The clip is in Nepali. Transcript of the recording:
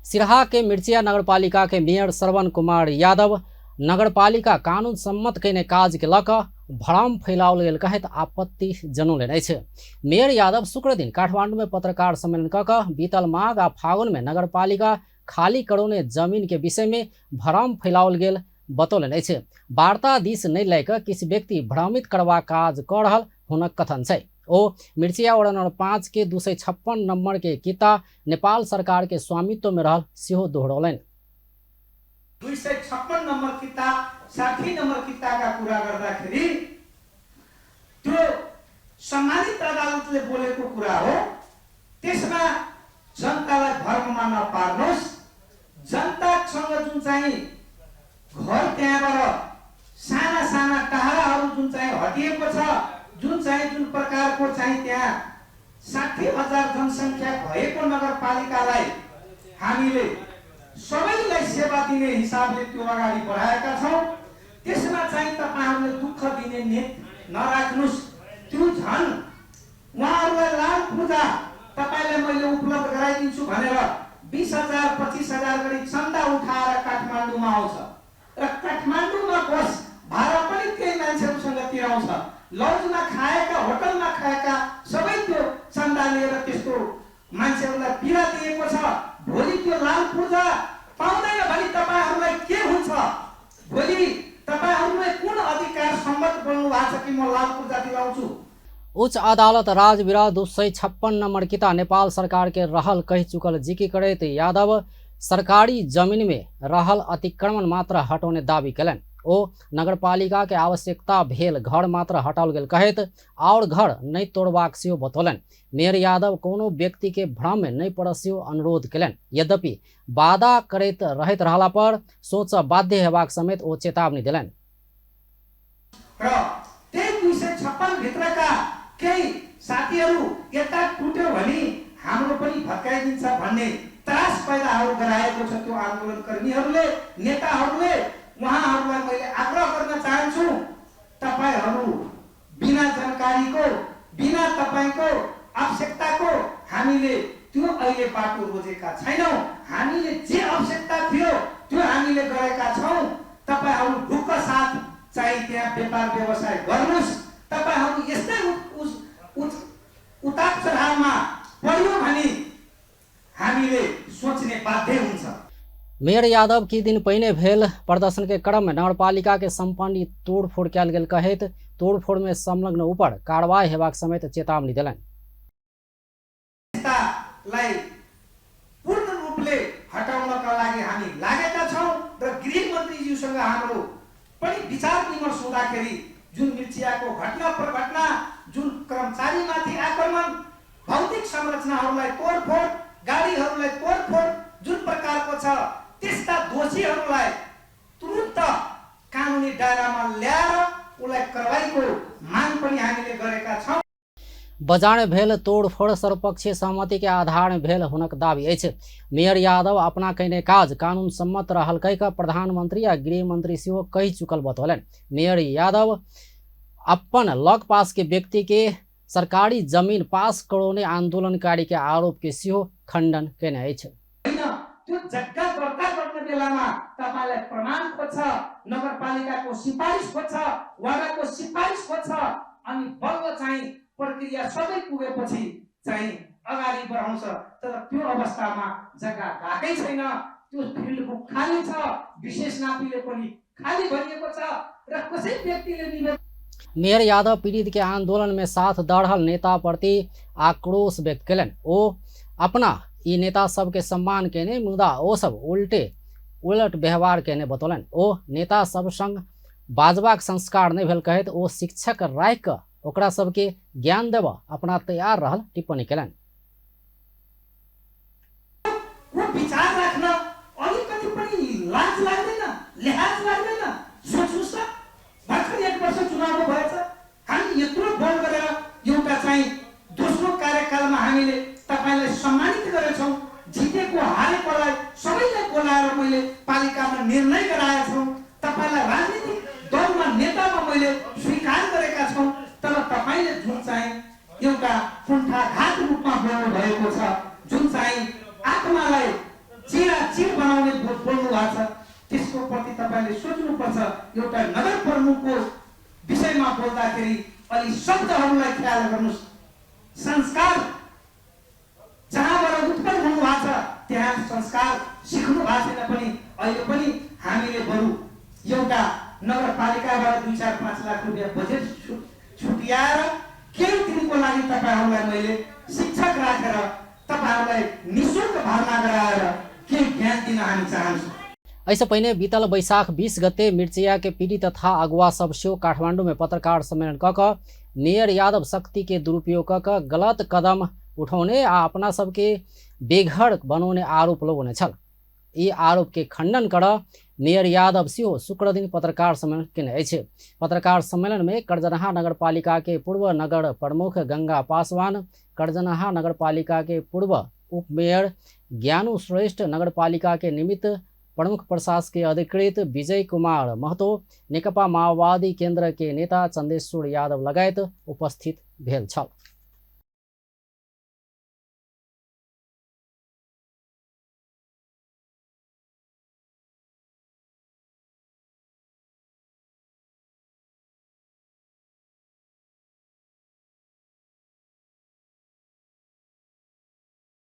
सिरहा के मिर्चिया नगरपालिका के मेयर श्रवण कुमार यादव नगरपालिका कानून सम्मत कने काज के लक भ्रम फैलाओल गेल कहत आपत्ति जनौले छै। मेयर यादव शुक्र दिन काठमांडू में पत्रकार सम्मेलन कऽ बीतल माघ आ फागुन में नगरपालिका खाली करौने जमीन के विषय में भ्रम फैलाओल गेल बतौले छै। वार्ता दिस नहीं लैक किसी व्यक्ति भ्रमित करवा काज कऽ रहल हुनक कथन छै। ओ मिर्चिया वार्ड नंबर 5 के 256 नंबर के किता नेपाल सरकार के स्वामित्व में रहल सेहो दोहरौलनि। 256 नंबर किता 60 नंबर किता का कुरा गर्दाखेरि त्यो सम्मानित अदालतले बोलेको कुरा हो। त्यसमा जनतालाई भ्रममा नपार्नुहोस्। जनतासँग जुन चाहिँ घर त्यहाँबाट साना साना टाहाराहरू जुन चाहिँ हटिएको छ, जुन प्रकारको चाहिँ त्यहाँ 60,000 जनसङ्ख्या भएको नगरपालिकालाई हामीले सबैलाई सेवा दिने हिसाबले त्यो अगाडि बढाएका छौं। त्यसमा चाहिँ तपाईहरुले दुःख दिने नेत नराख्नुस्। त्यो झन् उहाँहरुलाई लाल पूजा तपाईले मैले उपलब्ध गराइदिन्छु भनेर 20,000 25,000 गरी चन्दा उठाएर काठमाडौँमा आउँछ र काठमाडौँमा बस भाडा पनि त्यही मान्छेहरुसँग तिराउँछ। लजमा खाएका, होटलमा खाएका सबै त्यो चन्दा लिएर त्यस्तो मान्छेहरुलाई पीडा दिएको छ। भोलि त्यो लाल पूजा पाउँदैन भने तपाईहरुलाई के हुन्छ? भोलि तपाईहरुले कुन अधिकार सम्मत बोल्नु भएको छ कि म लाल पूजा दिलाउँछु? उच्च अदालत राजविराज 256 नंबर किता नेपाल सरकार के रहल कही चुकल जिकी करैत यादव सरकारी जमीन में रहल अतिक्रमण मात्र हटौने दावी कलन। ओ नगरपालिका के आवश्यकता भेल घर मात्र हटाओल गेल कहत और घर नहीं तोड़बाक सेहो बतौलन। मेयर यादव कोनो व्यक्ति के भ्रम में नहीं पड़ सेहो अनुरोध कलन। यद्यपि वादा करैत रहैत रहला पर सोच बाध्य हेबाक समेत ओ चेतावनी दिलन। र त्यही 256 भित्रका केही साथीहरु यता टुट्यो भने हाम्रो पनि भत्काइदिन्छ भन्ने त्रास पैदाहरु गराएको छ त्यो आन्दोलनकर्मीहरुले, नेताहरुले। उहाँहरुलाई मैले आग्रह गर्न चाहन्छु, तपाईहरु बिना जानकारीको, बिना तपाईको आवश्यकताको हामीले त्यो अहिले बाटो रोजेका छैनौं। हामीले जे आवश्यकता थियो त्यो हामीले गरेका छौं। तपाईहरु ढुक्क साथ चाहिँ त्यहाँ व्यापार व्यवसाय गर्नुस्। तपाईहरु यस्तै उतार चढावमा पर्यो भने हामीले सोच्ने बाध्य हुन्छ। मेयर यादव की दिन पहिने भेल प्रदर्शन के क्रम में नगरपालिका के संपत्ति तोड़फोड़ कयल गेल कहत तोड़फोड़ में संलग्न ऊपर कार्रवाई हेबाक समेत चेतावनी दिलन। पूर्ण रूपले हटाउनका लागि हामी लागेका छौं र गृह मन्त्रीज्यूसँग हाम्रो पनि विचार विमर्श हुँदाखेरि जुन मिर्चियाको घटना प्रघटना, जुन कर्मचारीमाथि आक्रमण, भौतिक संरचनाहरूलाई तोडफोड, गाडीहरूलाई तोडफोड जुन प्रकारको छ, त्यस्ता दोषीहरूलाई तुरुन्त कानुनी दायरामा ल्याएर उलाई कारबाहीको माग पनि हामीले गरेका छौं। बजाने भेल तोड़फोड़ सर्वपक्षीय सहमति के आधार में भेल हुनक दावी अछि। मेयर यादव अपना कने काज कानून सम्मत रहल कहि कऽ प्रधानमंत्री आ गृह मंत्री सेहो कहि चुकल बतौलन। मेयर यादव अपन लग पास के व्यक्ति के सरकारी जमीन पास करौने आंदोलनकारी के आरोप के सेहो खण्डन केने अछि। त्यो जग्गा दर्ता गर्ने बेलामा तपाईलाई प्रमाण खोज्छ, नगरपालिकाको सिफारिस खोज्छ, वडाको सिफारिस खोज्छ, अनि बल्ल चाहिँ प्रक्रिया सबै पुगेपछि चाहिँ अगाडि बढाउँछ। तर त्यो अवस्थामा जग्गा गएकै छैन। त्यो फिल्ड बुक खाली छ, विशेष नापीले पनि खाली भइएको छ र कसै व्यक्तिले निवेदन। मेयर यादव पीड़ित के आंदोलन में साथ दढ़ल नेता प्रति आक्रोश व्यक्त कलन। ओ अपना ई नेता सब के सम्मान केने मुदा ओ सब उलट व्यवहार केने बतौलन। ओ नेता सब संग बाजबाक संस्कार नहीं भेल कहत ओ शिक्षक राखि कऽ ओकरा सबके ज्ञान देव अपना तैयार रहल टिप्पणी कलन। वो विचार राख्न अलिकति पनि लाज लाग्दैन, लिहाज लाग्दैन। सोच्नुस् त, भर्खर 1 वर्ष चुनाव भएछ, हामी यत्रो बोल गरेर एउटा चाहिँ दोस्रो कार्यकालमा हामीले तपाईलाई सम्मानित गरेछौं। जितेको हारेकोलाई सबैलाई बोलाएर मैले पालिकामा निर्णय गराएका छौं। तपाईलाई राजनीतिक दलमा नेतामा मैले स्वीकार गरेका छौं। तर तपाईले जुन चाहिँ एउटा कुण्ठाघात रूपमा बोल्नु भएको छ, जुन चाहिँ आत्मालाई चिरा बोल्नु भएको छ त्यसको प्रति तपाईले सोच्नुपर्छ। एउटा नगर प्रमुखको विषयमा बोल्दाखेरि अलि शब्दहरूलाई ख्याल गर्नुस्। संस्कार जहाँबाट उत्पन्न हुनु भएको छ त्यहाँ संस्कार सिक्नु भएको छैन पनि अहिले पनि हामीले बरु एउटा नगरपालिकाबाट 2-4-5 लाख रुपियाँ बजेट छुट्याएर केही दिनको लागि तपाईहरूलाई मैले शिक्षक राखेर तपाईहरूलाई निःशुल्क भर्ना गराएर केही ज्ञान दिन हामी चाहन्छौँ। ऐसे पहिने बीतल वैशाख 20 गते मिर्चिया के पीड़ित तथा अगुवा सब से काठमांडू में पत्रकार सम्मेलन कक मेयर यादव शक्ति के दुरुपयोग कक गलत कदम उठाउने आ अपना सबके बेघर बनाउने आरोप लगौने छल। ये आरोप के खंडन कर मेयर यादव सिंह शुक्र दिन पत्रकार सम्मेलन केने अछि। पत्रकार सम्मेलन में कर्जनहा नगरपालिका के पूर्व नगर प्रमुख गंगा पासवान, कर्जनहा नगरपालिका के पूर्व उप मेयर ज्ञानू श्रेष्ठ, नगरपालिका के निमित्त प्रमुख प्रशासकीय अधिकृत विजय कुमार महतो, नेकपा माओवादी केन्द्र के नेता चंदेश्वर यादव लगायत उपस्थित भेल छल।